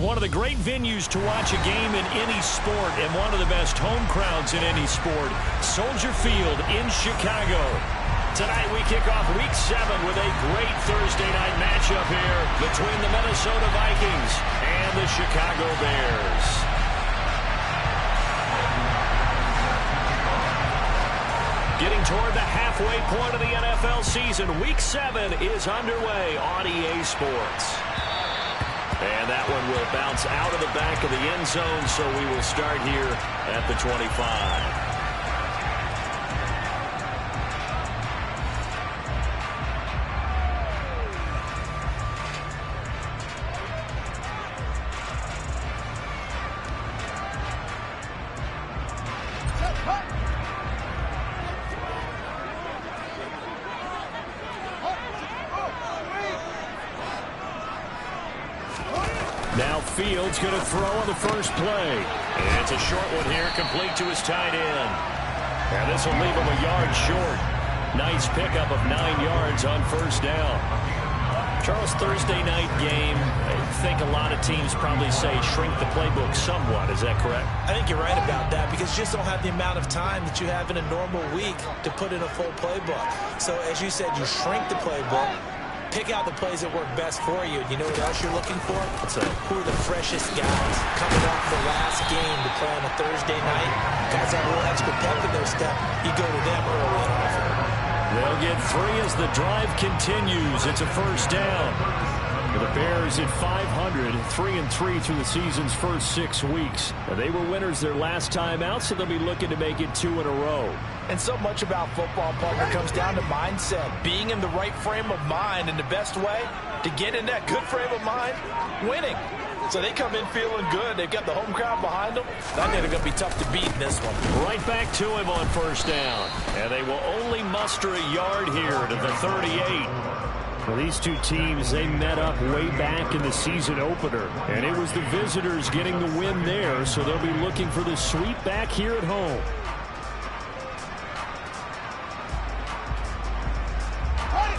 One of the great venues to watch a game in any sport and one of the best home crowds in any sport, Soldier Field in Chicago. Tonight we kick off Week 7 with a great Thursday night matchup here between the Minnesota Vikings and the Chicago Bears. Getting toward the halfway point of the NFL season, Week 7 is underway on EA Sports. And that one will bounce out of the back of the end zone, so we will start here at the 25. Now Fields going to throw on the first play. And it's a short one here, complete to his tight end. And this will leave him a yard short. Nice pickup of 9 yards on first down. Charles, Thursday night game, I think a lot of teams probably say shrink the playbook somewhat. Is that correct? I think you're right about that because you just don't have the amount of time that you have in a normal week to put in a full playbook. So as you said, you shrink the playbook. Pick out the plays that work best for you. You know what else you're looking for? Who are the freshest guys coming off the last game to play on a Thursday night? Guys have a little extra pep in their step. You go to them early and often. They'll get 3 as the drive continues. It's a first down. The Bears at 500, 3-3 through the season's first 6 weeks. And they were winners their last time out, so they'll be looking to make it 2 in a row. And so much about football, partner, comes down to mindset. Being in the right frame of mind, and the best way to get in that good frame of mind, winning. So they come in feeling good. They've got the home crowd behind them. I think they're going to be tough to beat in this one. Right back to him on first down. And they will only muster a yard here to the 38. Well, these two teams, they met up way back in the season opener. And it was the visitors getting the win there, so they'll be looking for the sweep back here at home.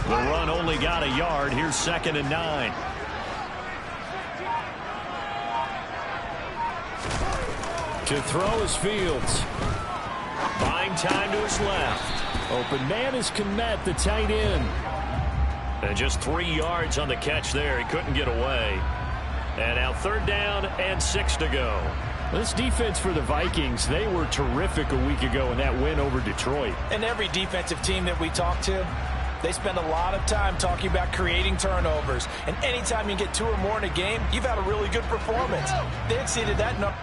The run only got a yard. Here's 2nd and 9. To throw is Fields. Buying time to his left. Open man is Kmet, the tight end. And just 3 yards on the catch there. He couldn't get away. And now 3rd down and 6 to go. This defense for the Vikings, they were terrific a week ago in that win over Detroit. And every defensive team that we talk to, they spend a lot of time talking about creating turnovers. And anytime you get 2 or more in a game, you've had a really good performance. They exceeded that number.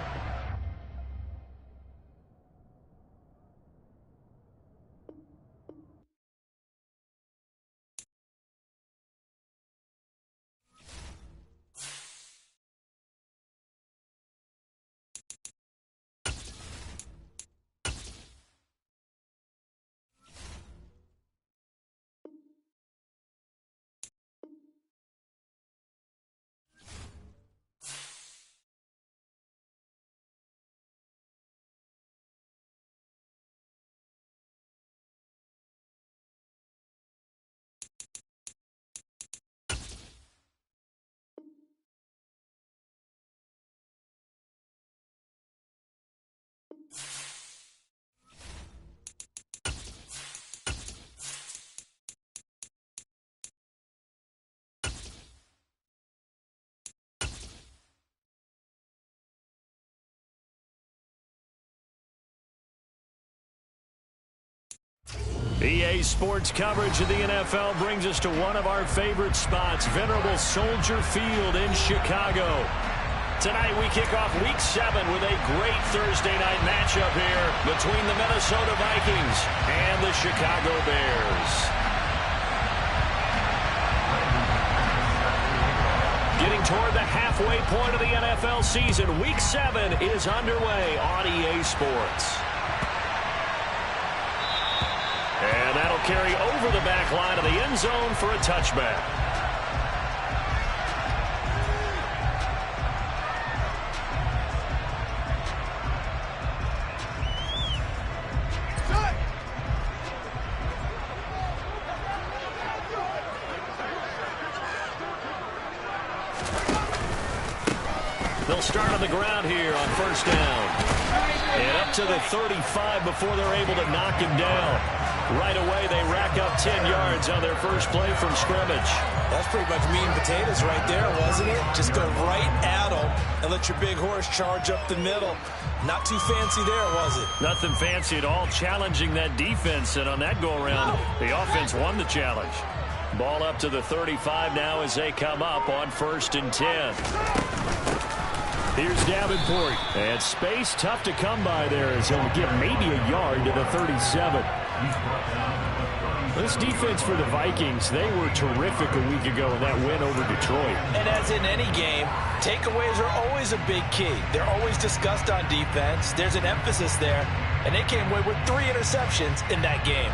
EA Sports coverage of the NFL brings us to one of our favorite spots, venerable Soldier Field in Chicago. Tonight we kick off Week 7 with a great Thursday night matchup here between the Minnesota Vikings and the Chicago Bears. Getting toward the halfway point of the NFL season, Week 7 is underway on EA Sports. And that'll carry over the back line of the end zone for a touchback. They'll start on the ground here on first down. And up to the 35 before they're able to knock him down. Right away, they rack up 10 yards on their first play from scrimmage. That's pretty much meat and potatoes right there, wasn't it? Just go right at them and let your big horse charge up the middle. Not too fancy there, was it? Nothing fancy at all, challenging that defense. And on that go-around, the offense won the challenge. Ball up to the 35 now as they come up on 1st and 10. Here's Davenport. And space tough to come by there as he'll get maybe a yard to the 37. This defense for the Vikings, they were terrific a week ago in that win over Detroit. And as in any game, takeaways are always a big key. They're always discussed on defense. There's an emphasis there. And they came away with 3 interceptions in that game.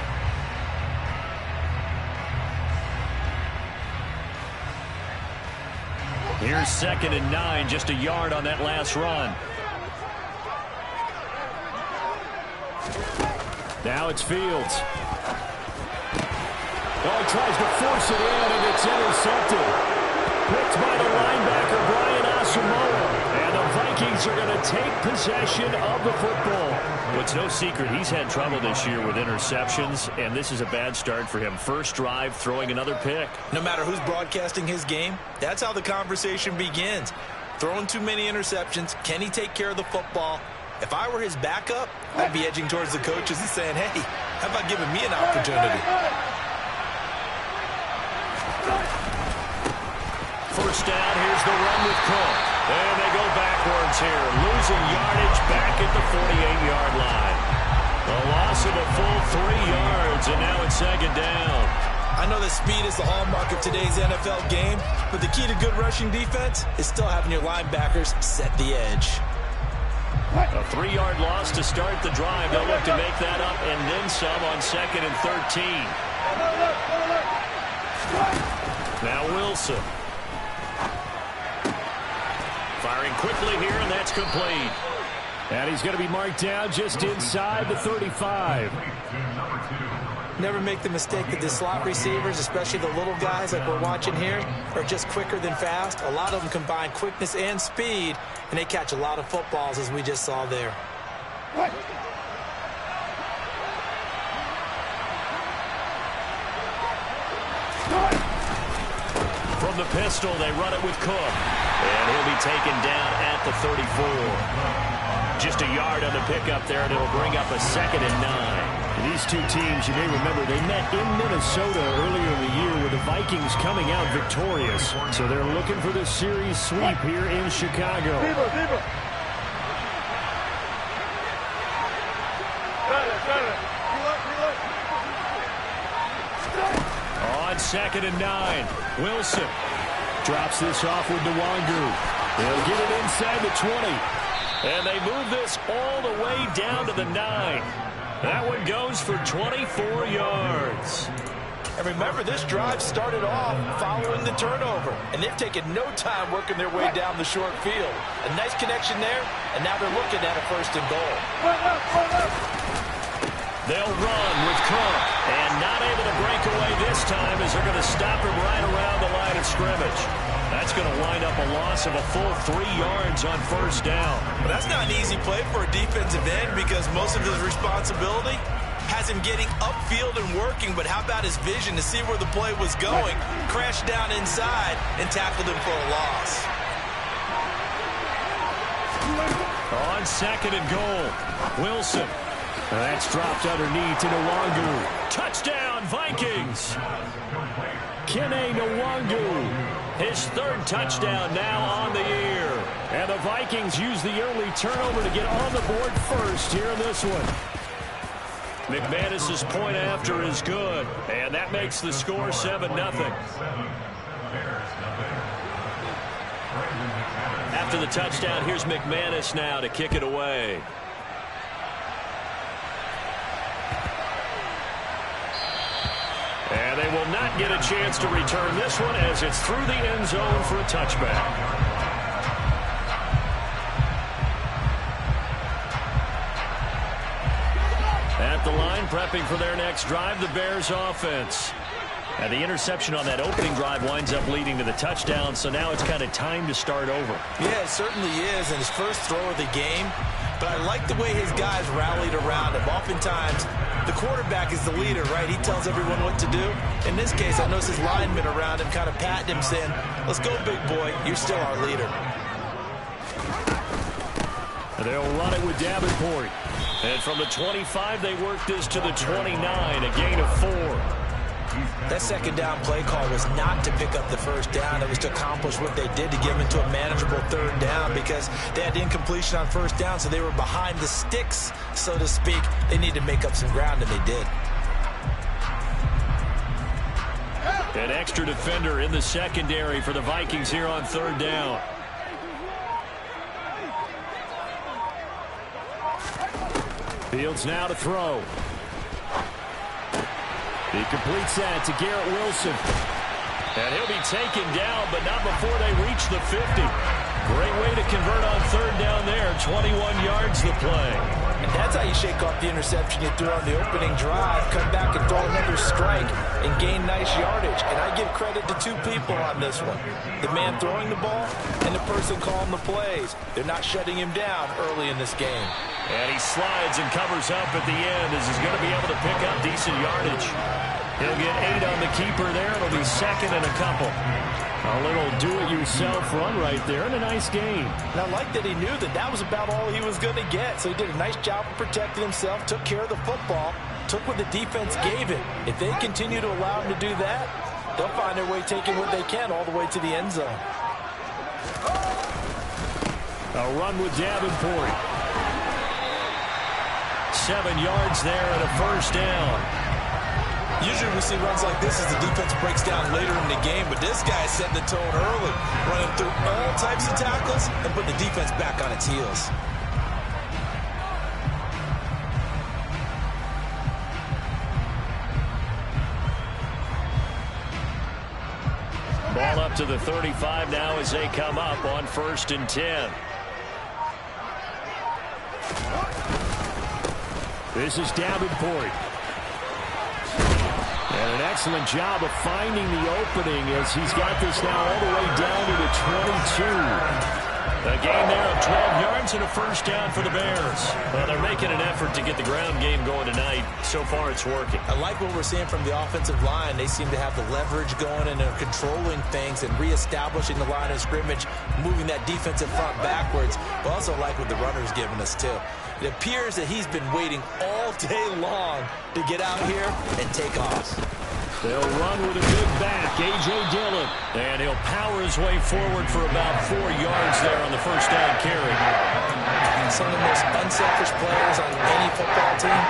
Here's 2nd and 9, just a yard on that last run. Now it's Fields. Oh, he tries to force it in, and it's intercepted. Picked by the linebacker, Brian Asamoah. And the Vikings are going to take possession of the football. Well, it's no secret he's had trouble this year with interceptions, and this is a bad start for him. First drive, throwing another pick. No matter who's broadcasting his game, that's how the conversation begins. Throwing too many interceptions, can he take care of the football? If I were his backup, I'd be edging towards the coaches and saying, hey, how about giving me an opportunity? First down, here's the run with Cook. And they go backwards here, losing yardage back at the 48-yard line. A loss of a full 3 yards, and now it's 2nd down. I know that speed is the hallmark of today's NFL game, but the key to good rushing defense is still having your linebackers set the edge. A 3-yard loss to start the drive. They'll look to make that up and then some on 2nd and 13. Now Wilson. Firing quickly here, and that's complete. And he's going to be marked down just inside the 35. Never make the mistake that the slot receivers, especially the little guys like we're watching here, are just quicker than fast. A lot of them combine quickness and speed, and they catch a lot of footballs, as we just saw there. From the pistol, they run it with Cook. And he'll be taken down at the 34. Just a yard on the pickup there, and it'll bring up a 2nd and 9. These two teams, you may remember, they met in Minnesota earlier in the year with the Vikings coming out victorious. So they're looking for the series sweep here in Chicago. On 2nd and 9, Wilson drops this off with Nwangu. They'll get it inside the 20. And they move this all the way down to the 9. That one goes for 24 yards. And remember, this drive started off following the turnover. And they've taken no time working their way down the short field. A nice connection there, and now they're looking at a 1st and goal. They'll run with Cook. And not able to break away this time as they're going to stop him right around the line of scrimmage. That's going to wind up a loss of a full 3 yards on 1st down. But that's not an easy play for a defensive end because most of his responsibility has him getting upfield and working. But how about his vision to see where the play was going, crashed down inside, and tackled him for a loss. On 2nd and goal, Wilson. That's dropped underneath to Nwangu. Touchdown, Vikings! Kene Nwangu. His 3rd touchdown now on the year. And the Vikings use the early turnover to get on the board first here in this one. McManus's point after is good. And that makes the score 7-0. After the touchdown, here's McManus now to kick it away. And they will not get a chance to return this one as it's through the end zone for a touchback. At the line, prepping for their next drive, the Bears offense. And the interception on that opening drive winds up leading to the touchdown, so now it's kind of time to start over. Yeah, it certainly is, and his first throw of the game. But I like the way his guys rallied around him. Oftentimes, the quarterback is the leader, right? He tells everyone what to do. In this case, I noticed his linemen around him kind of patting him, saying, let's go, big boy. You're still our leader. They'll run it with Davenport. And from the 25, they work this to the 29, a gain of 4. That second down play call was not to pick up the first down. It was to accomplish what they did to get them into a manageable third down because they had incompletion on first down, so they were behind the sticks, so to speak. They needed to make up some ground, and they did. An extra defender in the secondary for the Vikings here on third down. Fields now to throw. He completes that to Garrett Wilson. And he'll be taken down, but not before they reach the 50. Great way to convert on third down there. 21 yards the play. And that's how you shake off the interception you threw on the opening drive. Come back and throw another strike and gain nice yardage. And I give credit to two people on this one. The man throwing the ball and the person calling the plays. They're not shutting him down early in this game. And he slides and covers up at the end as he's going to be able to pick up decent yardage. He'll get 8 on the keeper there. It'll be second and a couple. A little do-it-yourself run right there and a nice gain. And I like that he knew that that was about all he was going to get. So he did a nice job of protecting himself, took care of the football, took what the defense gave him. If they continue to allow him to do that, they'll find their way taking what they can all the way to the end zone. A run with Davenport. 7 yards there and a first down. Usually we see runs like this as the defense breaks down later in the game, but this guy set the tone early, running through all types of tackles and put the defense back on its heels. Ball up to the 35 now as they come up on 1st and 10. This is Davenport. And an excellent job of finding the opening as he's got this now all the way down to the 22. A gain there of 12 yards and a first down for the Bears. Well, they're making an effort to get the ground game going tonight. So far, it's working. I like what we're seeing from the offensive line. They seem to have the leverage going and they're controlling things and reestablishing the line of scrimmage, moving that defensive front backwards. But also like what the runner's giving us, too. It appears that he's been waiting all day long to get out here and take off. They'll run with a big back, A.J. Dillon. And he'll power his way forward for about 4 yards there on the first down carry. Some of the most unselfish players on any football team,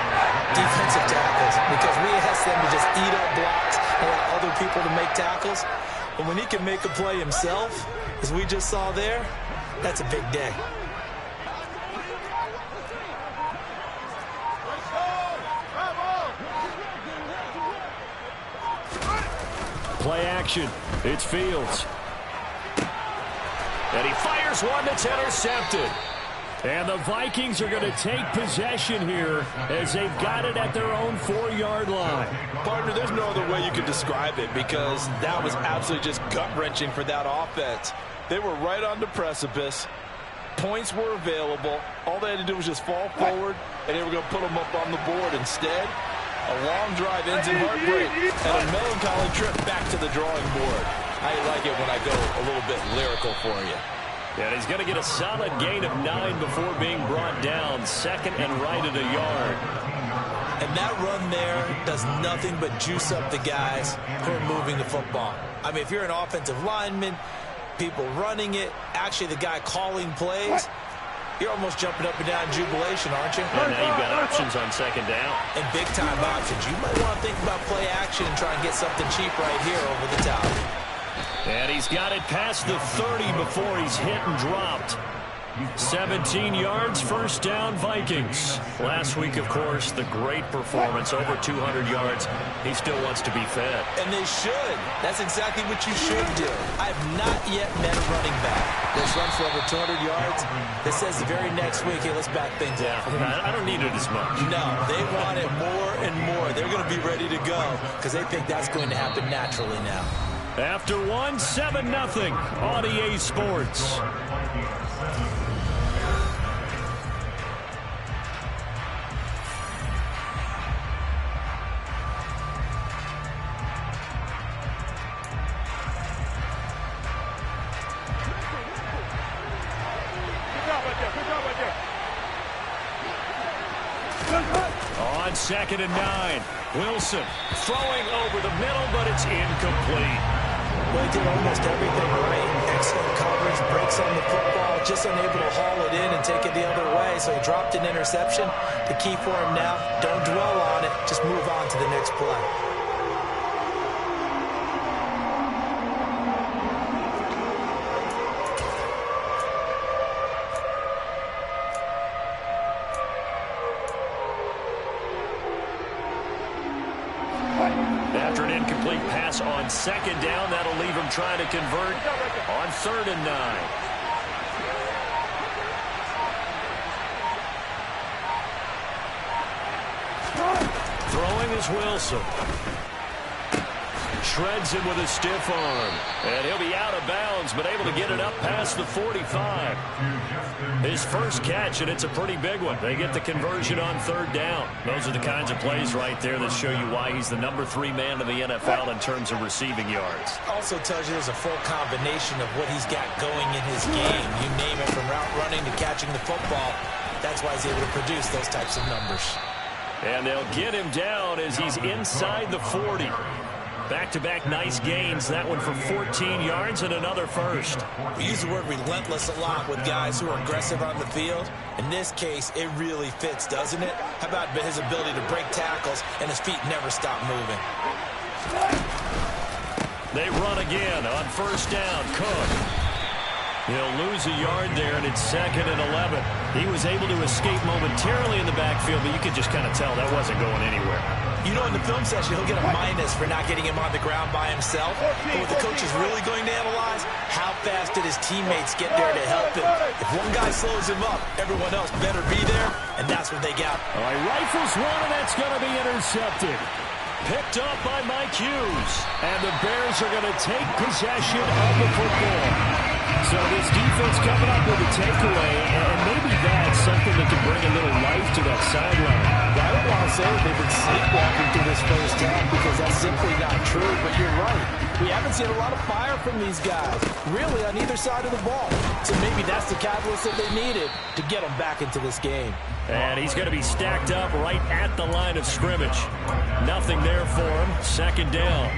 defensive tackles, because we ask them to just eat up blocks and allow other people to make tackles. But when he can make a play himself, as we just saw there, that's a big day. Play action. It's Fields. And he fires one that's intercepted. And the Vikings are going to take possession here as they've got it at their own 4-yard line. Partner, there's no other way you could describe it because that was absolutely just gut-wrenching for that offense. They were right on the precipice. Points were available. All they had to do was just fall forward, and they were going to put them up on the board. Instead, a long drive ends in heartbreak and a melancholy trip back to the drawing board. I like it when I go a little bit lyrical for you. And he's going to get a solid gain of 9 before being brought down. Second and right at a yard. And that run there does nothing but juice up the guys who are moving the football. I mean, if you're an offensive lineman, people running it, actually the guy calling plays, you're almost jumping up and down in jubilation, aren't you? And now you've got options on second down. And big-time options. You might want to think about play action and try and get something cheap right here over the top. And he's got it past the 30 before he's hit and dropped. 17 yards, first down, Vikings. Last week, of course, the great performance, over 200 yards. He still wants to be fed. And they should. That's exactly what you should do. I have not yet met a running back that's run for over 200 yards that says the very next week, hey, let's back things up. I don't need it as much. No, they want it more and more. They're going to be ready to go because they think that's going to happen naturally now. After 7-0 on EA Sports. On 2nd and 9, Wilson throwing over the middle, but it's incomplete. Well, he did almost everything right. Excellent coverage, breaks on the football, just unable to haul it in and take it the other way. So he dropped an interception. The key for him now, don't dwell on it. Just move on to the next play. After an incomplete pass on 2nd down, that'll leave him trying to convert on 3rd and 9. Throwing is Wilson. Shreds him with a stiff arm. And he'll be out of bounds, but able to get it up past the 45. His first catch, and it's a pretty big one. They get the conversion on 3rd down. Those are the kinds of plays right there that show you why he's the number 3 man in the NFL in terms of receiving yards. Also tells you there's a full combination of what he's got going in his game. You name it, from route running to catching the football. That's why he's able to produce those types of numbers. And they'll get him down as he's inside the 40. Back-to-back nice gains. That one for 14 yards and another first. We use the word relentless a lot with guys who are aggressive on the field. In this case, it really fits, doesn't it? How about his ability to break tackles and his feet never stop moving? They run again on 1st down. Cook. He'll lose a yard there, and it's 2nd and 11. He was able to escape momentarily in the backfield, but you could just kind of tell that wasn't going anywhere. You know, in the film session, he'll get a minus for not getting him on the ground by himself. But what the coach is really going to analyze, how fast did his teammates get there to help him? If one guy slows him up, everyone else better be there, and that's what they got. All right, rifles one, and that's going to be intercepted. Picked up by Mike Hughes. And the Bears are going to take possession of the football. So this defense coming up with a takeaway, and maybe that's something that can bring a little life to that sideline. I don't want to say that they've been sleepwalking through this first half because that's simply not true, but you're right. We haven't seen a lot of fire from these guys, really, on either side of the ball. So maybe that's the catalyst that they needed to get them back into this game. And he's going to be stacked up right at the line of scrimmage. Nothing there for him. 2nd down.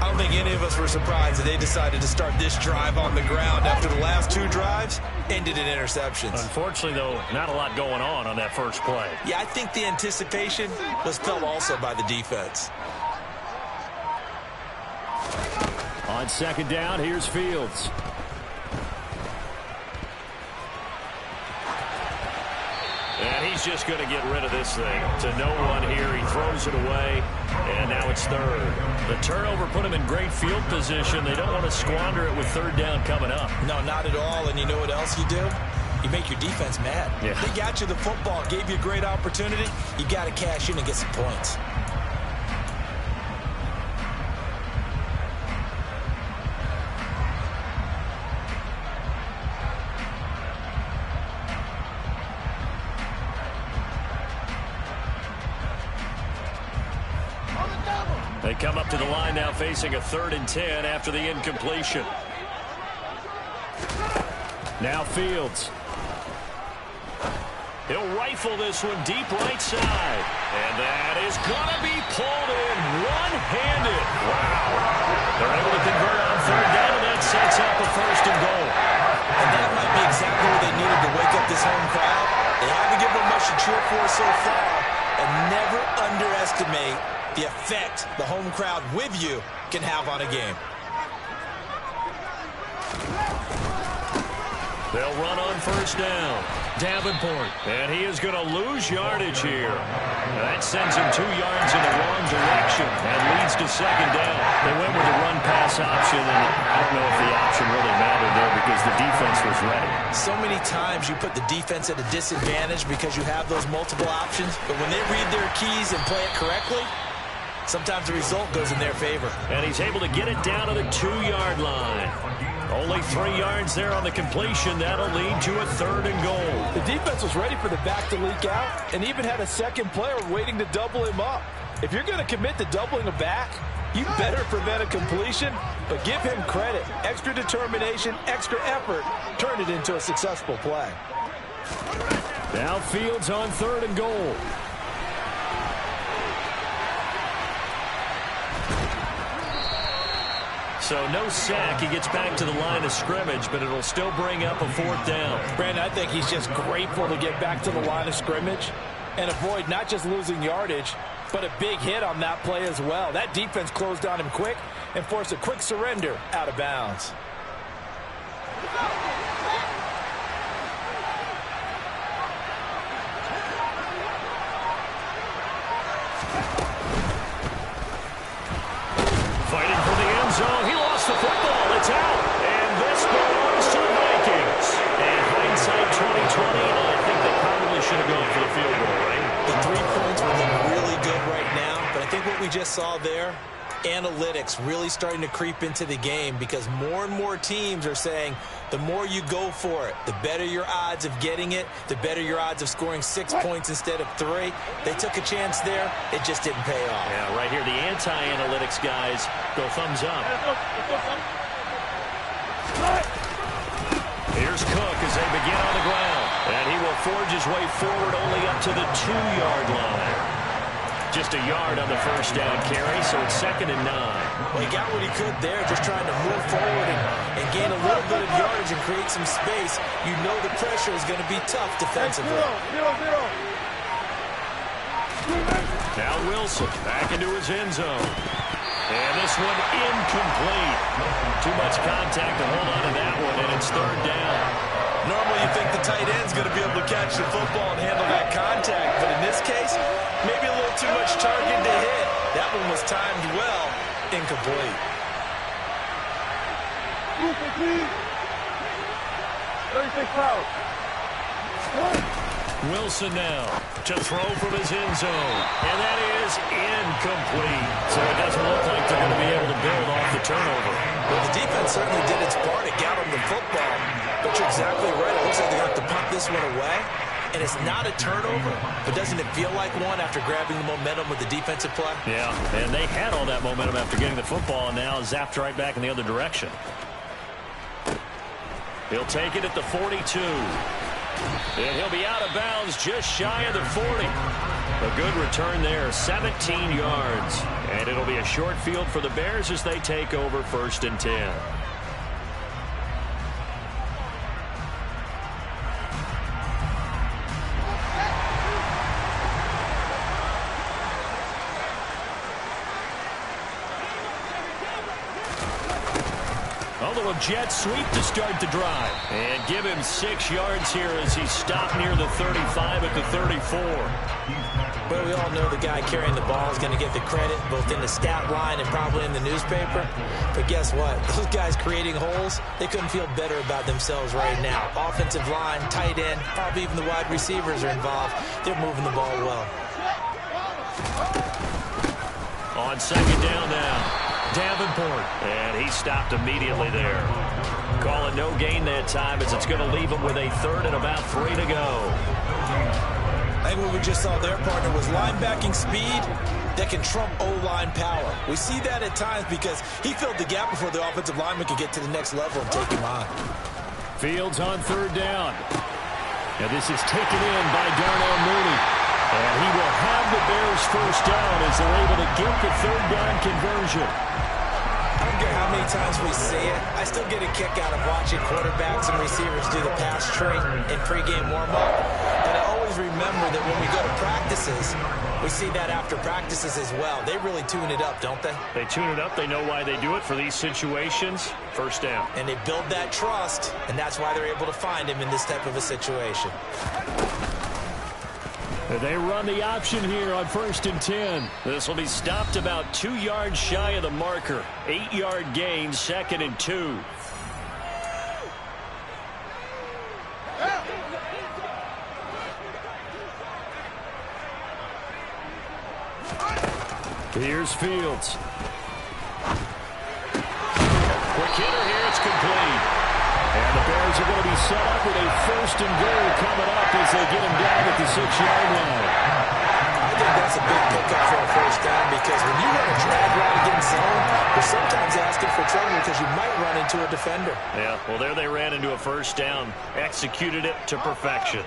I don't think any of us were surprised that they decided to start this drive on the ground after the last 2 drives ended in interceptions. Unfortunately, though, not a lot going on that first play. Yeah, I think the anticipation was felt also by the defense. On 2nd down, here's Fields. And he's just going to get rid of this thing. To no one here. He throws it away. And now it's 3rd. The turnover put him in great field position. They don't want to squander it with 3rd down coming up. No, not at all. And you know what else you do? You make your defense mad. Yeah. They got you the football, gave you a great opportunity. You got to cash in and get some points. They come up to the line now facing a 3rd and 10 after the incompletion. Now Fields. He'll rifle this one deep right side. And that is going to be pulled in one-handed. Wow. They're able to convert on 3rd down, and that sets up a 1st and goal. And that might be exactly what they needed to wake up this home crowd. They haven't given them much to cheer for so far. And never underestimate the effect the home crowd with you can have on a game. They'll run on first down. Davenport. And he is going to lose yardage here. That sends him 2 yards in the wrong direction and leads to second down. They went with the run-pass option, and I don't know if the option really mattered there because the defense was ready. So many times you put the defense at a disadvantage because you have those multiple options, but when they read their keys and play it correctly, sometimes the result goes in their favor. And he's able to get it down to the 2-yard line. Only 3 yards there on the completion. That'll lead to a 3rd and goal. The defense was ready for the back to leak out and even had a second player waiting to double him up. If you're going to commit to doubling a back, you better prevent a completion, but give him credit. Extra determination, extra effort turned it into a successful play. Now Fields on 3rd and goal. So no sack. He gets back to the line of scrimmage, but it'll still bring up a 4th down. Brandon, I think he's just grateful to get back to the line of scrimmage and avoid not just losing yardage, but a big hit on that play as well. That defense closed on him quick and forced a quick surrender out of bounds. Fighting for the end zone. He lost the football. It's out. And this belongs to the Vikings. And hindsight 2020, I think they probably should have gone for the field goal, right? The 3 points would look really good right now, but I think what we just saw there, analytics really starting to creep into the game because more and more teams are saying the more you go for it, the better your odds of getting it, the better your odds of scoring 6 points instead of 3. They took a chance there. It just didn't pay off. Yeah, right here, the anti-analytics guys go thumbs up. Here's Cook as they begin on the ground. And he will forge his way forward only up to the 2-yard line. Just a yard on the first down carry, so it's 2nd and 9. Well, he got what he could there, just trying to move forward and gain a little bit of yardage and create some space. You know the pressure is going to be tough defensively. Now Wilson back into his end zone. And this one incomplete. Too much contact to hold on to that one, and it's 3rd down. Normally you think the tight end's going to be able to catch the football and handle that contact, but in this case, maybe a little too much target to hit. That one was timed well, incomplete. Wilson now to throw from his end zone. And that is incomplete. So it doesn't look like they're going to be able to build off the turnover. Well, the defense certainly did its part to get them the football. But you're exactly right. It looks like they're going to have to punt this one away. And it's not a turnover, but doesn't it feel like one after grabbing the momentum with the defensive play? Yeah, and they had all that momentum after getting the football, and now zapped right back in the other direction. He'll take it at the 42. And he'll be out of bounds just shy of the 40. A good return there, 17 yards. And it'll be a short field for the Bears as they take over 1st and 10. Although a jet sweep to start the drive. And give him 6 yards here as he stopped near the 35 at the 34. Well, we all know the guy carrying the ball is going to get the credit, both in the stat line and probably in the newspaper. But guess what? Those guys creating holes, they couldn't feel better about themselves right now. Offensive line, tight end, probably even the wide receivers are involved. They're moving the ball well. On 2nd down now. Davenport, and he stopped immediately there. Calling no gain that time as it's going to leave him with a 3rd and about 3 to go. I think what we just saw their partner was linebacking speed that can trump O-line power. We see that at times because he filled the gap before the offensive lineman could get to the next level and take him on. Fields on 3rd down. And this is taken in by Darnell Mooney. And he will have the Bears first down as they're able to get the 3rd down conversion. I don't care how many times we see it. I still get a kick out of watching quarterbacks and receivers do the pass tree in pregame warm-up. And I always always remember that when we go to practices, we see that after practices as well. They really tune it up, don't they? They tune it up. They know why they do it for these situations. First down. And they build that trust, and that's why they're able to find him in this type of a situation. They run the option here on 1st and 10. This will be stopped about 2 yards shy of the marker. 8-yard gain, 2nd and 2. Here's Fields. Quick hitter here, it's complete. And the Bears are going to be set up with a 1st and goal coming up as they get him down at the 6-yard line. I think that's a big pickup for a 1st down because when you run a drag route against zone, you're sometimes asking for trouble because you might run into a defender. Yeah, well, there they ran into a 1st down, executed it to perfection.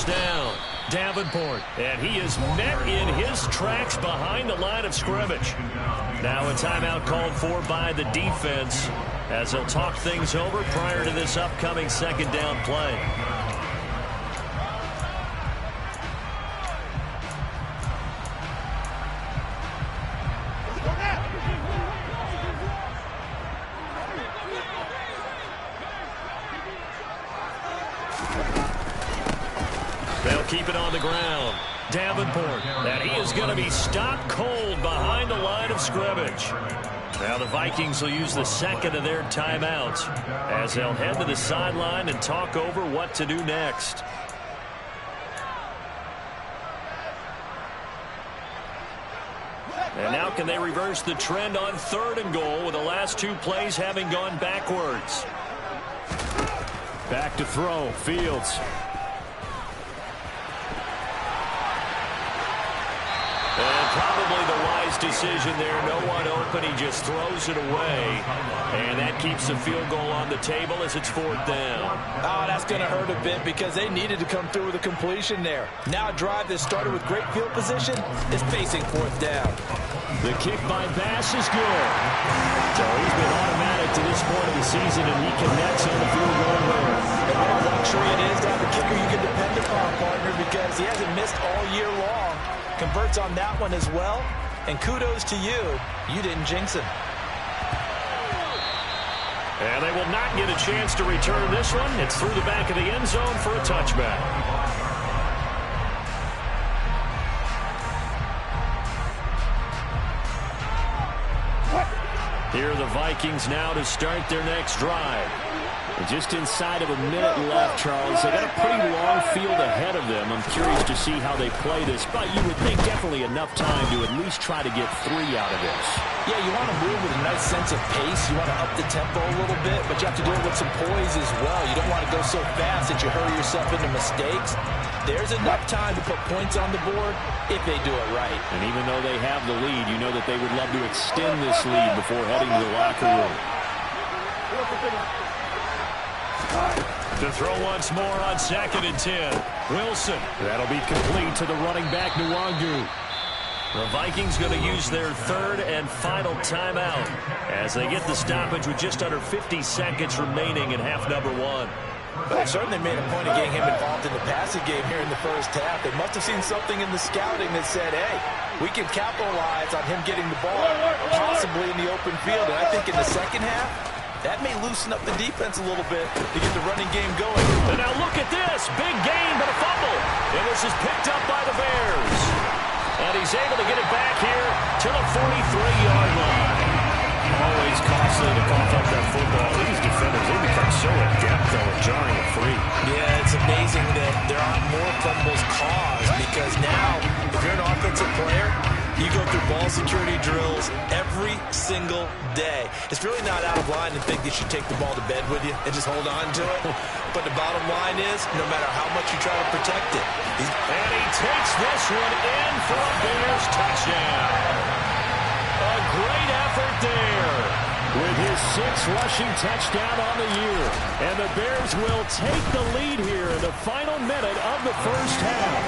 Down, Davenport, and he is met in his tracks behind the line of scrimmage. Now a timeout called for by the defense as they'll talk things over prior to this upcoming 2nd down play. Keep it on the ground. Davenport, and he is going to be stopped cold behind the line of scrimmage. Now the Vikings will use the 2nd of their timeouts as they'll head to the sideline and talk over what to do next. And now can they reverse the trend on 3rd and goal with the last 2 plays having gone backwards? Back to throw, Fields. And probably the wise decision there. No one open. He just throws it away. And that keeps the field goal on the table as it's 4th down. Oh, that's going to hurt a bit because they needed to come through with a completion there. Now a drive that started with great field position is facing 4th down. The kick by Bass is good. So he's been automatic to this point of the season, and he connects on the field goal there. And what a luxury it is to have a kicker you can depend upon, partner, because he hasn't missed all year long. Converts on that one as well. And kudos to you. You didn't jinx him. And they will not get a chance to return this one. It's through the back of the end zone for a touchback. Here are the Vikings now to start their next drive. And just inside of a minute left, Charles. They got a pretty long field ahead of them. I'm curious to see how they play this, but you would think definitely enough time to at least try to get 3 out of this. Yeah, you want to move with a nice sense of pace. You want to up the tempo a little bit, but you have to do it with some poise as well. You don't want to go so fast that you hurry yourself into mistakes. There's enough time to put points on the board if they do it right. And even though they have the lead, you know that they would love to extend this lead before heading to the locker room. To throw once more on 2nd and 10. Wilson. That'll be complete to the running back, Nwangu. The Vikings going to use their 3rd and final timeout as they get the stoppage with just under 50 seconds remaining in half number 1. Well, they certainly made a point of getting him involved in the passing game here in the 1st half. They must have seen something in the scouting that said, hey, we can capitalize on him getting the ball possibly in the open field. And I think in the 2nd half, that may loosen up the defense a little bit to get the running game going. And now look at this. Big gain, but a fumble. And this is picked up by the Bears. And he's able to get it back here to the 43-yard line. Always costly to cough up that football. These defenders, they become so adept, though, at jarring it free. Yeah, it's amazing that there aren't more fumbles caused because now, if you're an offensive player, you go through ball security drills every single day. It's really not out of line to think that you take the ball to bed with you and just hold on to it. But the bottom line is, no matter how much you try to protect it. And he takes this one in for a Bears touchdown. A great effort there. with his 6th rushing touchdown on the year. And the Bears will take the lead here in the final minute of the first half.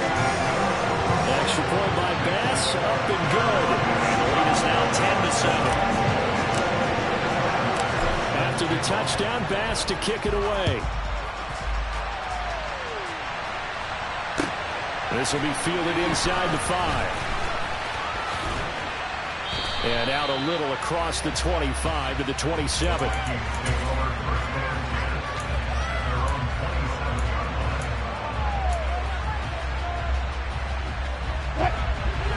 Extra point by Bass, up and good. And the lead is now 10-7. After the touchdown, Bass to kick it away. This will be fielded inside the 5. And out a little across the 25 to the 27.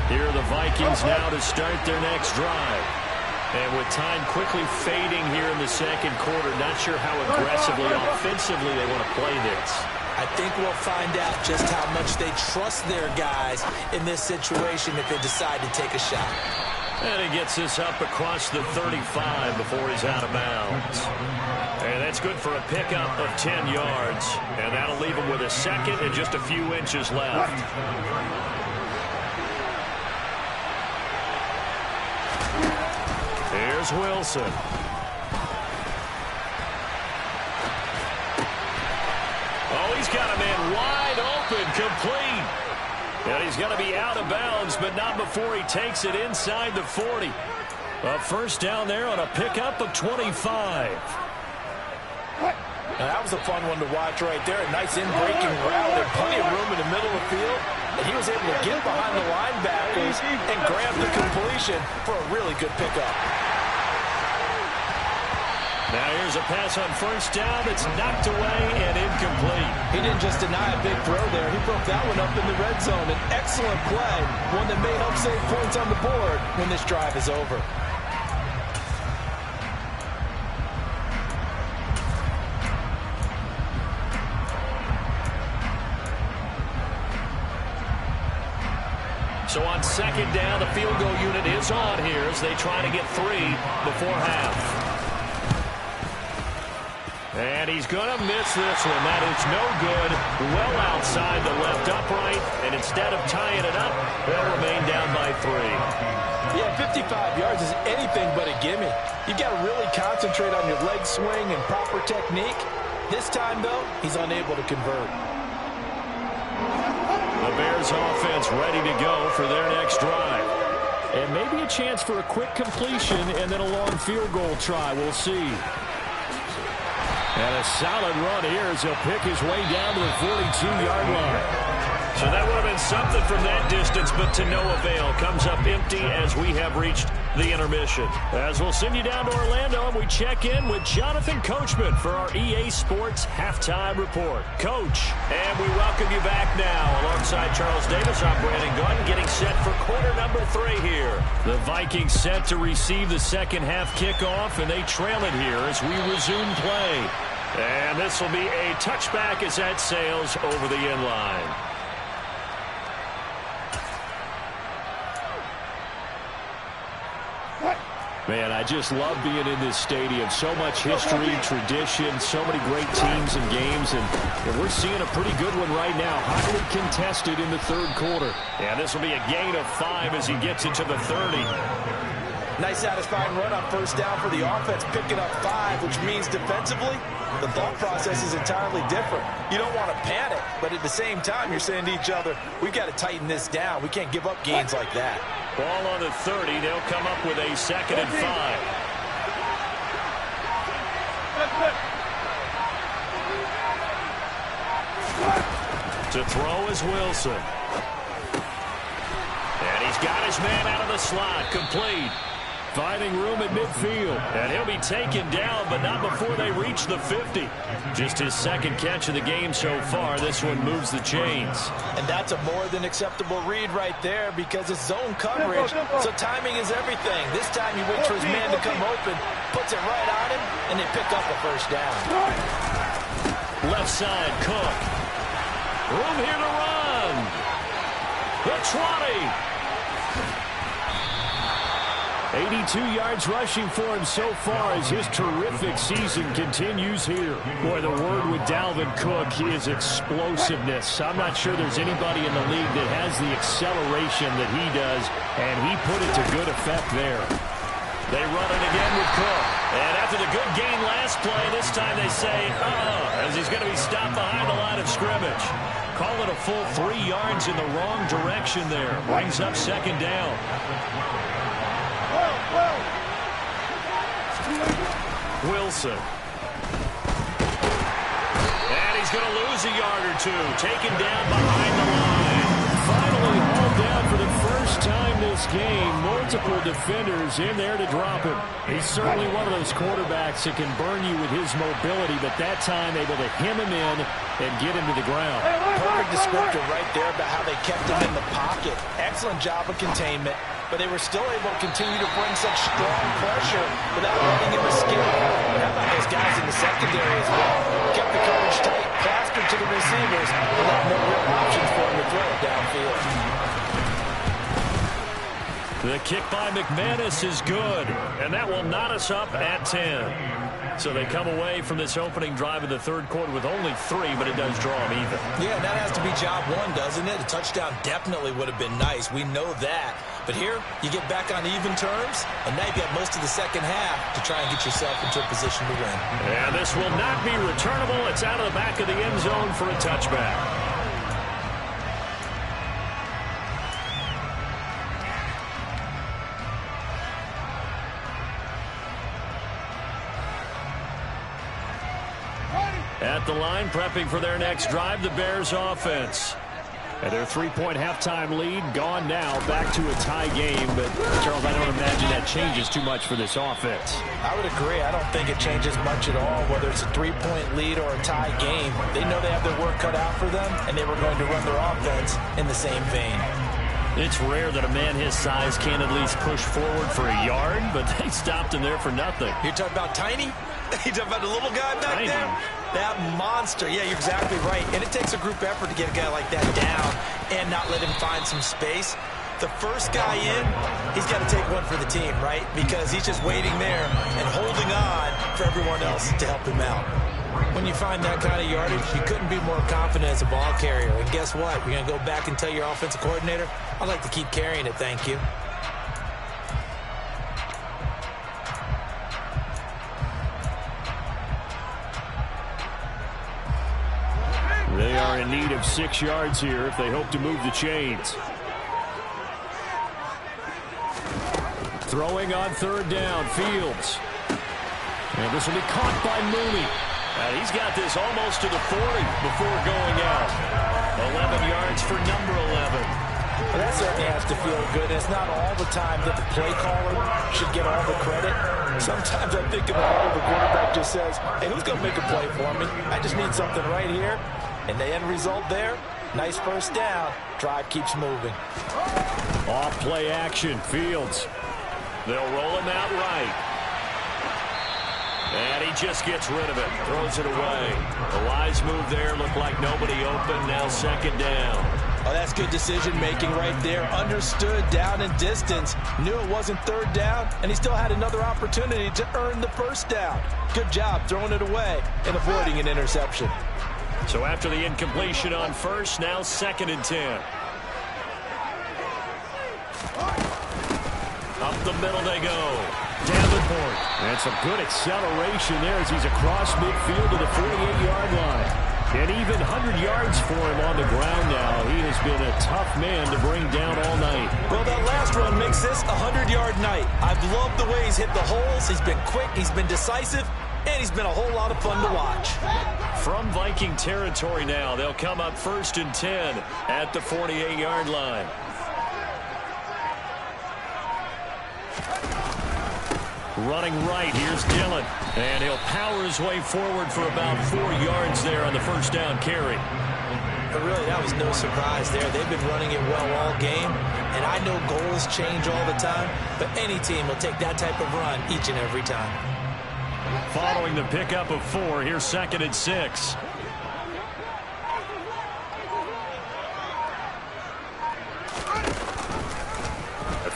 Here are the Vikings now to start their next drive. And with time quickly fading here in the second quarter, not sure how aggressively, offensively they want to play this. I think we'll find out just how much they trust their guys in this situation if they decide to take a shot. And he gets this up across the 35 before he's out of bounds. And that's good for a pickup of 10 yards. And that'll leave him with a second and just a few inches left. Here's Wilson. Oh, he's got a man wide open, complete. And he's going to be out of bounds, but not before he takes it inside the 40. A first down there on a pickup of 25. Now, that was a fun one to watch right there. A nice in-breaking route. There's plenty of room in the middle of the field. And he was able to get behind the linebackers and grab the completion for a really good pickup. Now here's a pass on first down that's knocked away and incomplete. He didn't just deny a big throw there. He broke that one up in the red zone. An excellent play. One that may help save points on the board when this drive is over. So on second down, the field goal unit is on here as they try to get 3 before half. And he's going to miss this one. That is no good. Well outside the left upright. And instead of tying it up, they'll remain down by 3. Yeah, 55 yards is anything but a gimme. You've got to really concentrate on your leg swing and proper technique. This time, though, he's unable to convert. The Bears offense ready to go for their next drive. And maybe a chance for a quick completion and then a long field goal try. We'll see. And a solid run here as he'll pick his way down to the 42-yard line. So that would have been something from that distance, but to no avail. Comes up empty as we have reached the intermission. As we'll send you down to Orlando, and we check in with Jonathan Coachman for our EA Sports Halftime Report. Coach, and we welcome you back now. Alongside Charles Davis, I'm Brandon Gunn, getting set for quarter number 3 here. The Vikings set to receive the second half kickoff, and they trail it here as we resume play. And this will be a touchback as that sails over the end line. Man, I just love being in this stadium. So much history, tradition, so many great teams and games, and we're seeing a pretty good one right now. Highly contested in the third quarter. And this will be a gain of 5 as he gets into the 30. Nice satisfying run on first down for the offense, picking up 5, which means defensively, the thought process is entirely different. You don't want to panic, but at the same time, you're saying to each other, we've got to tighten this down. We can't give up gains like that. Ball on the 30. They'll come up with a 2nd and 5. To throw is Wilson. And he's got his man out of the slot. Complete. Finding room at midfield. And he'll be taken down, but not before they reach the 50. Just his second catch of the game so far. This one moves the chains. And that's a more than acceptable read right there because it's zone coverage, so timing is everything. This time he waits for his man to come open, puts it right on him, and they pick up a first down. Left side, Cook. Room here to run. The 20. 82 yards rushing for him so far as his terrific season continues here. Boy, the word with Dalvin Cook is explosiveness. I'm not sure there's anybody in the league that has the acceleration that he does, and he put it to good effect there. They run it again with Cook. And after the good gain last play, this time they say, as he's going to be stopped behind the line of scrimmage. Call it a full 3 yards in the wrong direction there. Brings up second down. Wilson. And he's going to lose a yard or two. Taken down behind the line. Finally hauled down for the first time this game. Multiple defenders in there to drop him. He's certainly one of those quarterbacks that can burn you with his mobility, but that time able to hem him in and get him to the ground. Perfect descriptor right there about how they kept him in the pocket. Excellent job of containment, but they were still able to continue to bring such strong pressure without letting him escape. How about those guys in the secondary as well? Kept the coverage tight, plastered to the receivers, and left no real options for him to throw it downfield. The kick by McManus is good, and that will knot us up at 10. So they come away from this opening drive in the third quarter with only 3, but it does draw them even. Yeah, and that has to be job 1, doesn't it? A touchdown definitely would have been nice. We know that. But here, you get back on even terms, and now you've got most of the second half to try and get yourself into a position to win. And this will not be returnable. It's out of the back of the end zone for a touchback. At the line, prepping for their next drive, the Bears offense. And their 3-point halftime lead gone now, back to a tie game. But, Charles, I don't imagine that changes too much for this offense. I would agree. I don't think it changes much at all, whether it's a 3-point lead or a tie game. They know they have their work cut out for them, and they were going to run their offense in the same vein. It's rare that a man his size can at least push forward for a yard, but they stopped him there for nothing. You're talking about Tiny? You're talking about the little guy back there? That monster. Yeah, you're exactly right. And it takes a group effort to get a guy like that down and not let him find some space. The first guy in, he's got to take one for the team, right? Because he's just waiting there and holding on for everyone else to help him out. When you find that kind of yardage, you couldn't be more confident as a ball carrier. And guess what? You're going to go back and tell your offensive coordinator, I'd like to keep carrying it, thank you. They are in need of 6 yards here if they hope to move the chains. Throwing on third down, Fields. And this will be caught by Mooney. And he's got this almost to the 40 before going out. 11 yards for number 11. Well, that certainly has to feel good. It's not all the time that the play caller should get all the credit. Sometimes I think in the heart of the quarterback just says, hey, who's going to make a play for me? I just need something right here. And the end result there, nice first down. Drive keeps moving. Off play action, Fields. They'll roll him out right. And he just gets rid of it. Throws it away. The wise move there. Looked like nobody open. Now second down. Oh, that's good decision-making right there. Understood down and distance. Knew it wasn't third down, and he still had another opportunity to earn the first down. Good job throwing it away and avoiding an interception. So after the incompletion on first, now 2nd and 10. Up the middle they go. Davenport. And some good acceleration there as he's across midfield to the 48-yard line. And even 100 yards for him on the ground now. He has been a tough man to bring down all night. Well, that last run makes this a 100-yard night. I've loved the way he's hit the holes. He's been quick. He's been decisive. And he's been a whole lot of fun to watch. From Viking territory now, they'll come up 1st and 10 at the 48-yard line. Running right, here's Dillon. And he'll power his way forward for about 4 yards there on the first down carry. But really, that was no surprise there. They've been running it well all game. And I know goals change all the time, but any team will take that type of run each and every time. Following the pickup of 4, here's 2nd and 6.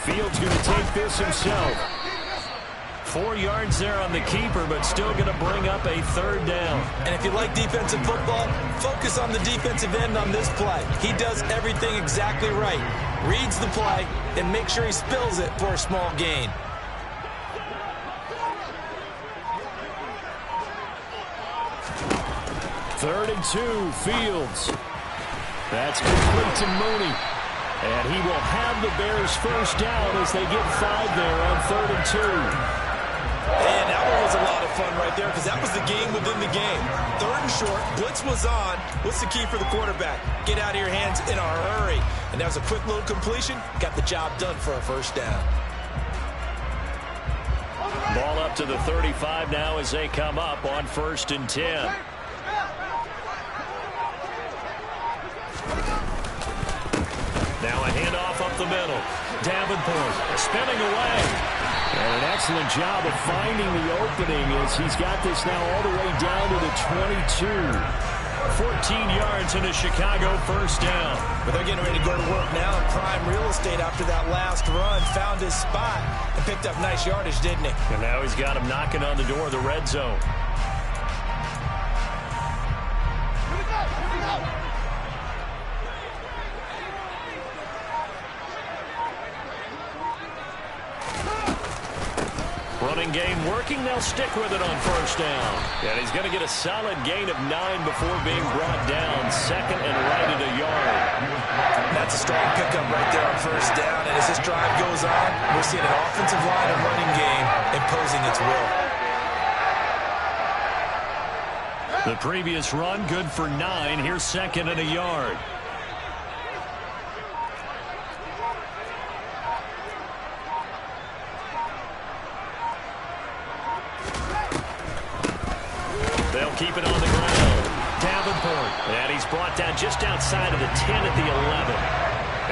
Fields going to take this himself. 4 yards there on the keeper, but still going to bring up a third down. And if you like defensive football, focus on the defensive end on this play. He does everything exactly right. Reads the play and makes sure he spills it for a small gain. and 2, Fields. That's complete to Mooney. And he will have the Bears first down as they get 5 there on 3rd and 2. And that one was a lot of fun right there because that was the game within the game. 3rd and short, blitz was on. What's the key for the quarterback? Get out of your hands in a hurry. And that was a quick little completion. Got the job done for a first down. Ball up to the 35 now as they come up on 1st and 10. Now a handoff up the middle. Davenport spinning away. And an excellent job of finding the opening as he's got this now all the way down to the 22. 14 yards in a Chicago first down. But they're getting ready to go to work now in prime real estate after that last run. Found his spot and picked up nice yardage, didn't he? And now he's got him knocking on the door of the red zone. Running game working. They'll stick with it on first down. And he's going to get a solid gain of 9 before being brought down. 2nd and right at a yard. That's a strong pickup right there on first down. And as this drive goes on, we're seeing an offensive line and running game imposing its will. The previous run good for 9. Here's 2nd and a yard. They'll keep it on the ground. Davenport. And he's brought down just outside of the 10 at the 11.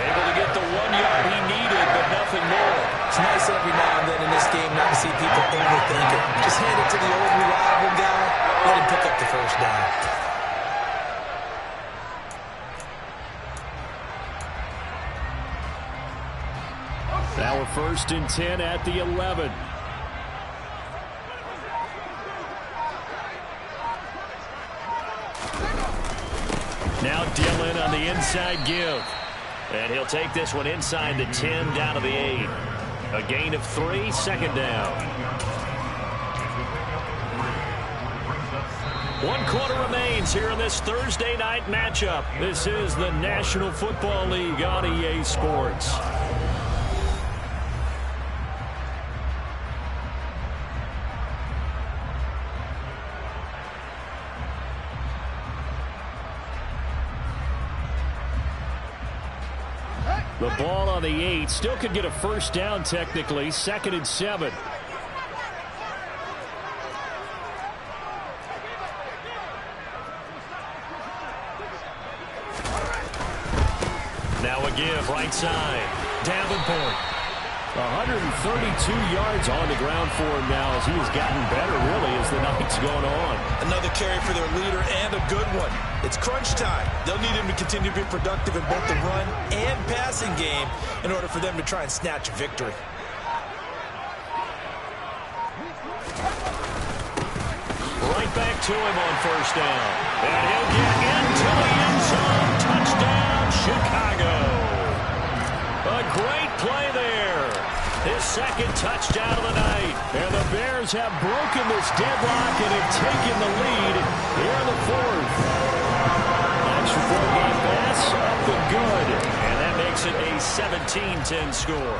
Able to get the 1 yard he needed, but nothing more. It's nice every now and then in this game not to see people overthink it. Just hand it to the old reliable guy. Let him pick up the first down. Now a 1st and 10 at the 11. Now Dillon on the inside give. And he'll take this one inside the 10 down to the 8. A gain of 3, 2nd down. 1 quarter remains here in this Thursday night matchup. This is the National Football League on EA Sports. The ball on the 8. Still could get a first down technically. 2nd and 7. Now a give right side. Davenport. 132 yards on the ground for him now as he has gotten better really as the night's going on. Another carry for their leader and a good one. It's crunch time. They'll need him to continue to be productive in both the run and passing game in order for them to try and snatch a victory. Right back to him on first down. And he'll get into the end zone. Touchdown, Chicago. A great play there. His 2nd touchdown of the night. And the Bears have broken this deadlock and have taken the lead here in the 4th. Extra point by Bass, up and good. And that makes it a 17-10 score.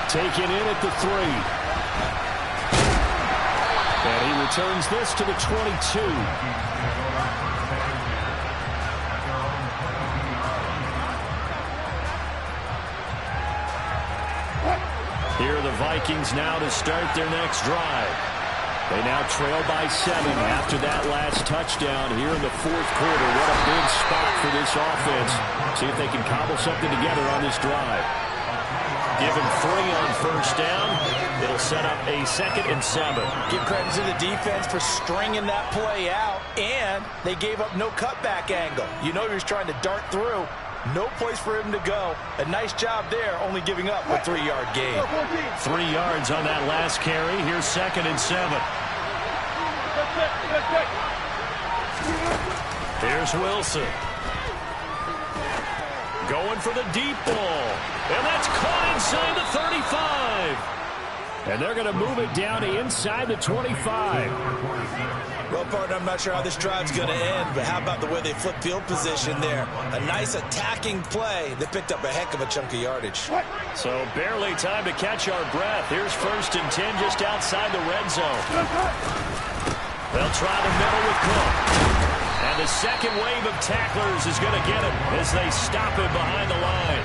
Taken in at the 3. And he returns this to the 22. Here are the Vikings now to start their next drive. They now trail by 7 after that last touchdown here in the 4th quarter. What a big spot for this offense. See if they can cobble something together on this drive. Give him 3 on first down. It'll set up a 2nd and 7. Give credit to the defense for stringing that play out, and they gave up no cutback angle. You know he was trying to dart through. No place for him to go. A nice job there, only giving up a 3-yard gain. 3 yards on that last carry. Here's 2nd and 7. Here's Wilson. Going for the deep ball. And that's caught inside the 35. And they're going to move it down to inside the 25. Well, partner, I'm not sure how this drive's going to end, but how about the way they flip field position there? A nice attacking play. They picked up a heck of a chunk of yardage. So barely time to catch our breath. Here's 1st and 10 just outside the red zone. They'll try the middle with Cook. And the second wave of tacklers is going to get him as they stop him behind the line.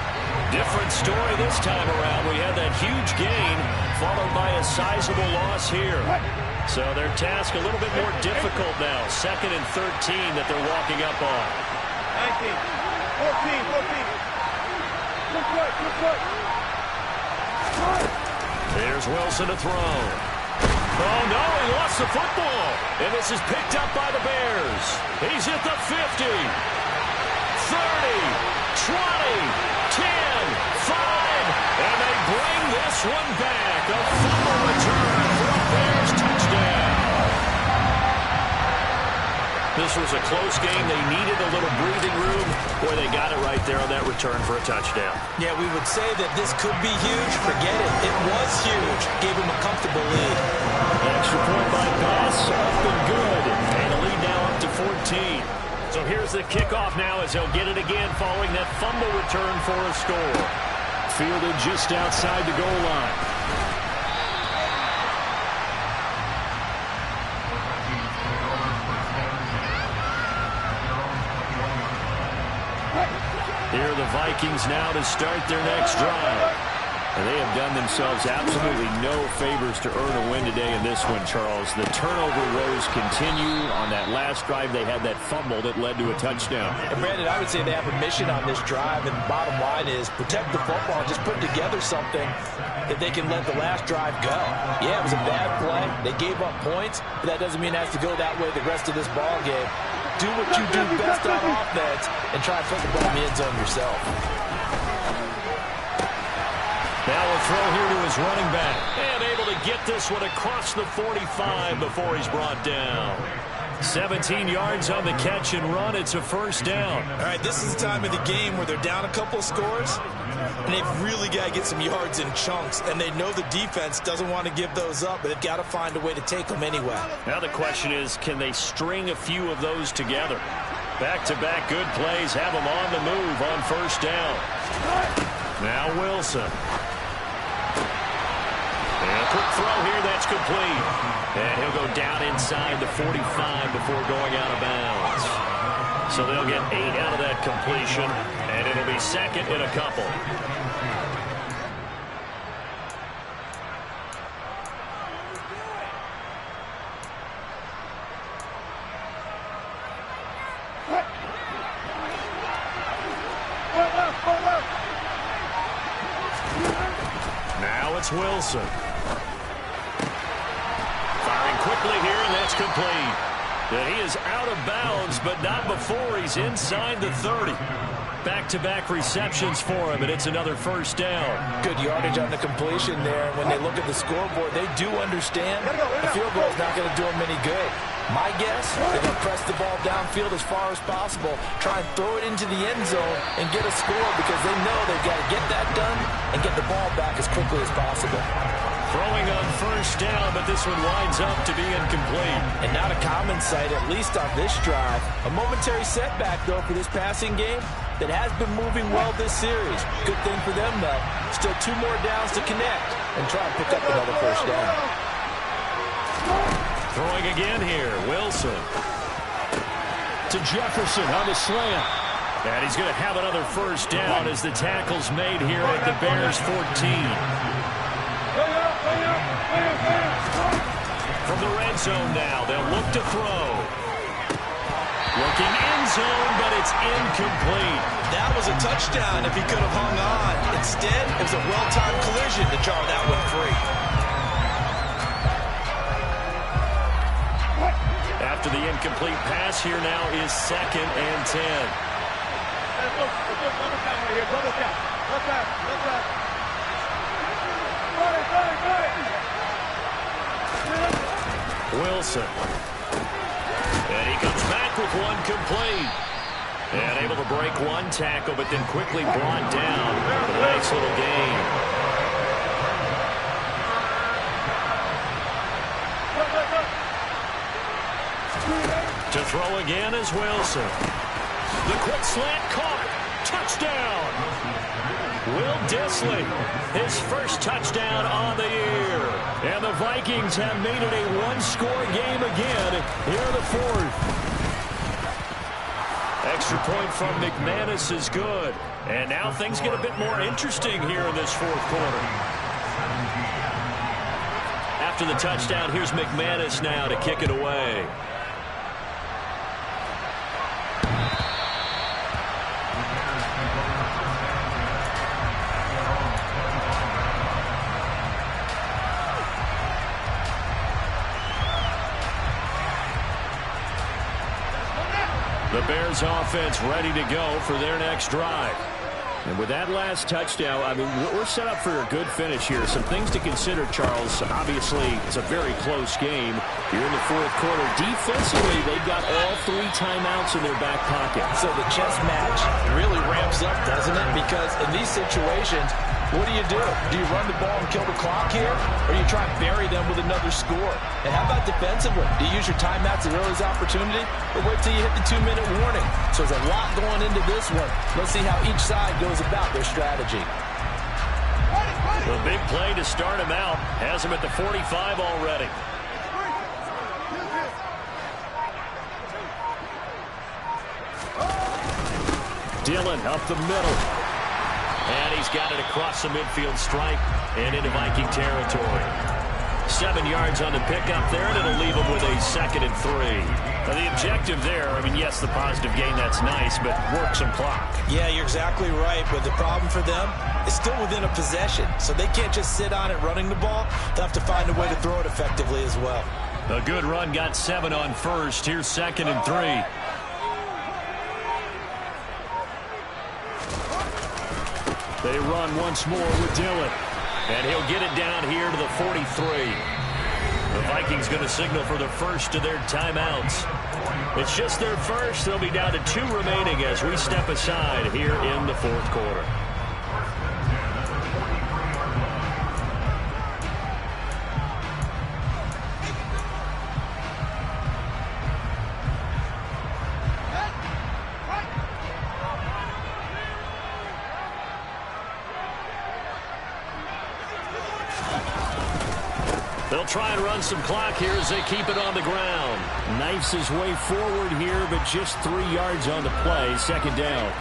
Different story this time around. We had that huge gain followed by a sizable loss here. So their task a little bit more difficult now. 2nd and 13 that they're walking up on. 19, 14. Here's Wilson to throw. Oh, no, he lost the football. And this is picked up by the Bears. He's at the 50, 30, 20, 10, 5, and they bring this one back. A fumble return for a Bears touchdown. This was a close game. They needed a little breathing room. Boy, they got it right there on that return for a touchdown. Yeah, we would say that this could be huge. Forget it. It was huge. Gave him a comfortable lead. Extra point by Bass, up and good. And a lead now up to 14. So here's the kickoff now as they'll get it again following that fumble return for a score. Fielded just outside the goal line. Here are the Vikings now to start their next drive. And they have done themselves absolutely no favors to earn a win today in this one, Charles. The turnover woes continue. On that last drive, they had that fumble that led to a touchdown. And Brandon, I would say they have a mission on this drive, and the bottom line is protect the football, just put together something that they can let the last drive go. Yeah, it was a bad play. They gave up points, but that doesn't mean it has to go that way the rest of this ball game. Do what you do best on offense and try and put the ball in the end zone yourself. Now a throw here to his running back. And able to get this one across the 45 before he's brought down. 17 yards on the catch and run. It's a 1st down. All right, this is the time of the game where they're down a couple of scores, and they've really got to get some yards in chunks, and they know the defense doesn't want to give those up, but they've got to find a way to take them anyway. Now the question is, can they string a few of those together? Back-to-back good plays have them on the move on 1st down. Now Wilson. And a quick throw here, that's complete. And he'll go down inside the 45 before going out of bounds. So they'll get 8 out of that completion, and it'll be 2nd and a couple. Now it's Wilson. Firing quickly here, and that's complete. And he is out of bounds, but not before he's inside the 30. Back-to-back receptions for him, and it's another 1st down. Good yardage on the completion there. When they look at the scoreboard, they do understand the field goal is not going to do them any good. My guess, they're going to press the ball downfield as far as possible, try and throw it into the end zone and get a score because they know they've got to get that done and get the ball back as quickly as possible. Throwing on 1st down, but this one winds up to be incomplete. And not a common sight, at least on this drive. A momentary setback, though, for this passing game that has been moving well this series. Good thing for them, though. Still 2 more downs to connect and try and pick up another 1st down. Throwing again here, Wilson. To Jefferson on the slant. And he's going to have another 1st down as the tackle's made here at the Bears 14. From the red zone now, they'll look to throw. Looking end zone, but it's incomplete. That was a touchdown if he could have hung on. Instead, it was a well-timed collision to jar that one free. After the incomplete pass, here now is 2nd and 10. Wilson. And he comes back with one complete. And able to break one tackle, but then quickly brought down. A nice little gain. is Wilson. The quick slant caught. Touchdown. Will Dissly, his first touchdown on the year. And the Vikings have made it a one-score game again here in the fourth. Extra point from McManus is good. And now things get a bit more interesting here in this fourth quarter. After the touchdown, here's McManus now to kick it away. The Bears offense ready to go for their next drive. And with that last touchdown, I mean, we're set up for a good finish here. Some things to consider, Charles. Obviously, it's a very close game. You're in the fourth quarter. Defensively, they've got all 3 timeouts in their back pocket. So the chess match really ramps up, doesn't it? Because in these situations, what do? Do you run the ball and kill the clock here? Or do you try and bury them with another score? And how about defensively? Do you use your timeouts as early as opportunity? Or wait till you hit the 2-minute warning? So there's a lot going into this one. Let's see how each side goes about their strategy. The big play to start him out. Has him at the 45 already. Dillon up the middle. And he's got it across the midfield stripe and into Viking territory. 7 yards on the pickup there, and it'll leave him with a 2nd and 3. Now the objective there, I mean, yes, the positive gain, that's nice, but work some clock. Yeah, you're exactly right, but the problem for them is still within a possession, so they can't just sit on it running the ball. They'll have to find a way to throw it effectively as well. A good run, got 7 on first. Here's 2nd and 3. They run once more with Dillon. And he'll get it down here to the 43. The Vikings going to signal for the first of their timeouts. It's just their first. They'll be down to 2 remaining as we step aside here in the fourth quarter. They'll try and run some clock here as they keep it on the ground. Knifes his way forward here, but just 3 yards on the play. 2nd down.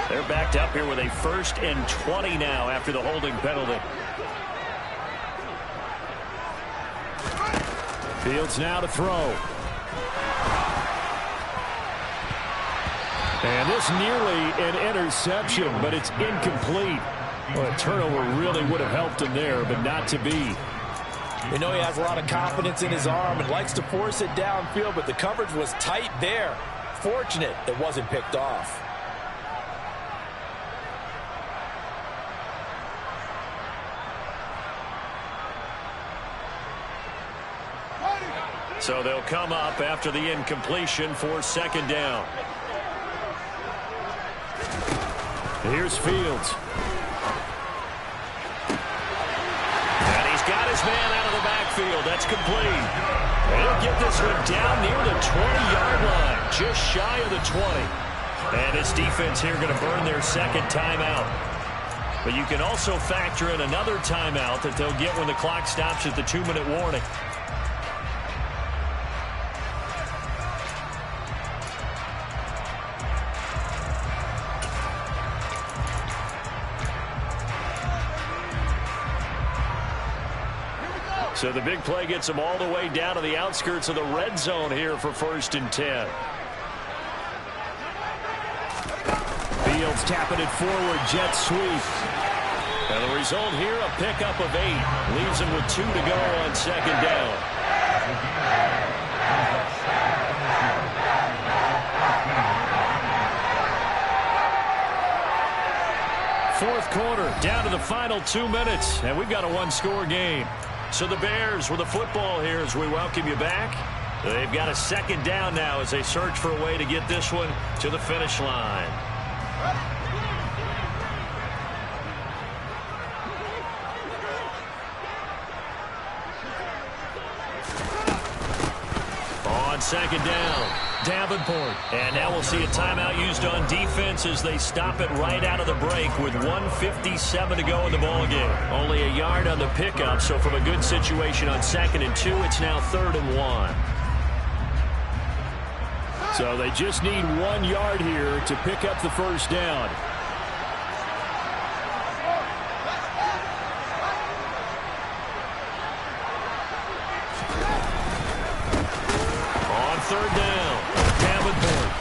They're backed up here with a 1st and 20 now after the holding penalty. Fields now to throw. And this nearly an interception, but it's incomplete. Well, a turnover really would have helped him there, but not to be. We know he has a lot of confidence in his arm and likes to force it downfield, but the coverage was tight there. Fortunate it wasn't picked off. So they'll come up after the incompletion for 2nd down. Here's Fields. And he's got his man out of the backfield. That's complete. And he'll get this one down near the 20-yard line, just shy of the 20. And his defense here going to burn their 2nd timeout. But you can also factor in another timeout that they'll get when the clock stops at the 2-minute warning. So the big play gets them all the way down to the outskirts of the red zone here for 1st and 10. Fields tapping it forward, jet sweep. And the result here, a pickup of 8. Leaves him with 2 to go on 2nd down. Fourth quarter, down to the final 2 minutes, and we've got a 1-score game. So the Bears with the football here as we welcome you back. They've got a second down now as they search for a way to get this one to the finish line. On second down, Davenport. And now we'll see a timeout used on defense as they stop it right out of the break with 1:57 to go in the ballgame. Only a yard on the pickup, so from a good situation on 2nd and 2, it's now 3rd and 1. So they just need 1 yard here to pick up the first down. On 3rd down, Davenport.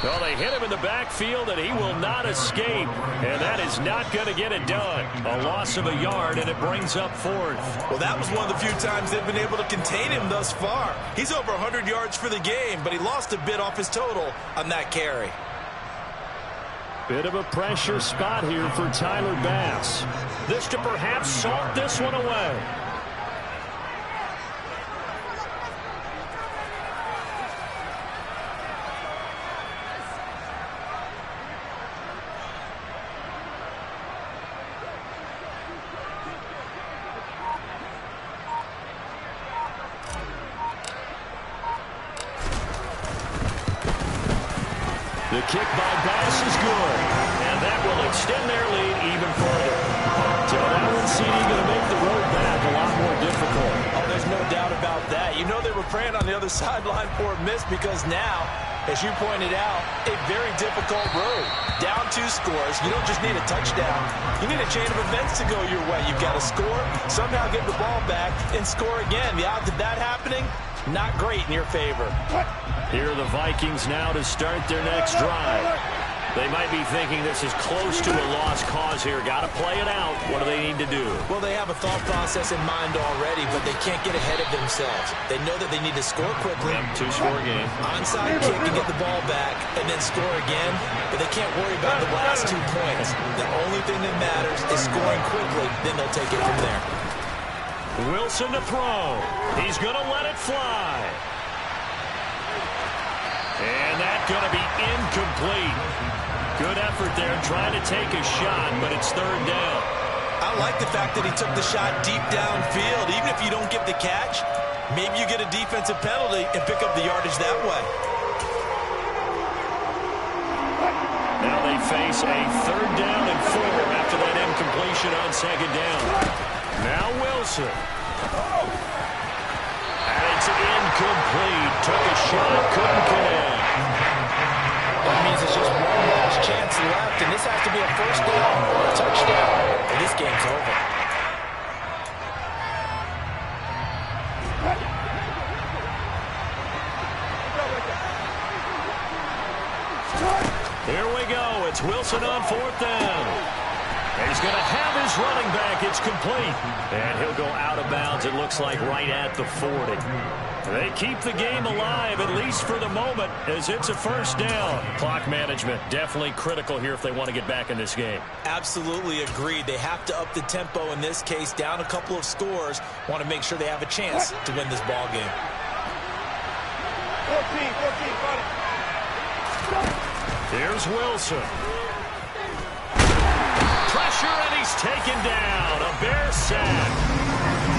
Well, they hit him in the backfield, and he will not escape. And that is not going to get it done. A loss of a yard, and it brings up 4th. Well, that was one of the few times they've been able to contain him thus far. He's over 100 yards for the game, but he lost a bit off his total on that carry. Bit of a pressure spot here for Tyler Bass. This to perhaps salt this one away. The kick by Bass is good. And that will extend their lead even further. So that one CD going to make the road back a lot more difficult. Oh, there's no doubt about that. You know they were praying on the other sideline for a miss because now, as you pointed out, a very difficult road. Down 2 scores. You don't just need a touchdown. You need a chain of events to go your way. You've got to score, somehow get the ball back, and score again. The odds of that happening, not great in your favor. Here are the Vikings now to start their next drive. They might be thinking this is close to a lost cause here. Got to play it out. What do they need to do? Well, they have a thought process in mind already, but they can't get ahead of themselves. They know that they need to score quickly. Yep, 2-score game. Onside kick and get the ball back, and then score again. But they can't worry about the last 2 points. The only thing that matters is scoring quickly. Then they'll take it from there. Wilson to throw. He's going to let it fly. And that's going to be incomplete. Good effort there trying to take a shot, but it's 3rd down. I like the fact that he took the shot deep downfield. Even if you don't get the catch, maybe you get a defensive penalty and pick up the yardage that way. Now they face a 3rd down and 4 after that incompletion on 2nd down. Now Wilson. And it's incomplete. Took a shot, couldn't connect. That means it's just one last chance left, and this has to be a first down or a touchdown, or this game's over. Here we go. It's Wilson on 4th down. He's going to have his running back. It's complete. And he'll go out of bounds, it looks like, right at the 40. They keep the game alive, at least for the moment, as it's a first down. Clock management, definitely critical here if they want to get back in this game. Absolutely agreed. They have to up the tempo in this case, down a couple of scores. Want to make sure they have a chance to win this ball game. 14, Here's Wilson. Pressure, and he's taken down. A Bear sack.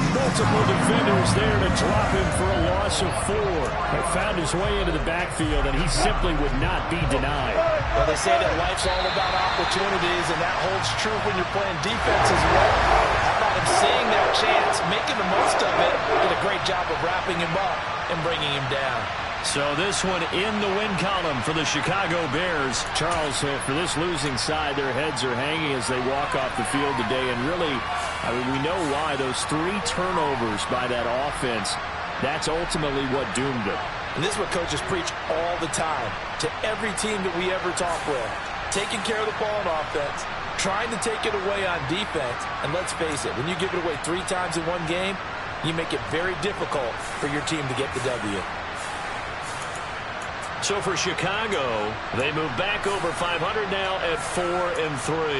Multiple defenders there to drop him for a loss of 4. He found his way into the backfield, and he simply would not be denied. Well, they say that life's all about opportunities, and that holds true when you're playing defense as well. How about him seeing that chance, making the most of it, did a great job of wrapping him up and bringing him down. So this one in the win column for the Chicago Bears. Charles, for this losing side, their heads are hanging as they walk off the field today. And really, I mean, we know why. Those 3 turnovers by that offense, that's ultimately what doomed them. And this is what coaches preach all the time to every team that we ever talk with. Taking care of the ball on offense, trying to take it away on defense. And let's face it, when you give it away 3 times in one game, you make it very difficult for your team to get the W. So for Chicago, they move back over 500 now at 4-3.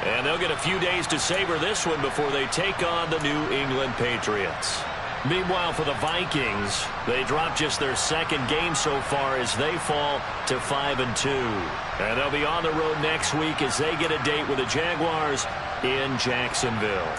And they'll get a few days to savor this one before they take on the New England Patriots. Meanwhile, for the Vikings, they drop just their second game so far as they fall to 5-2. And they'll be on the road next week as they get a date with the Jaguars in Jacksonville.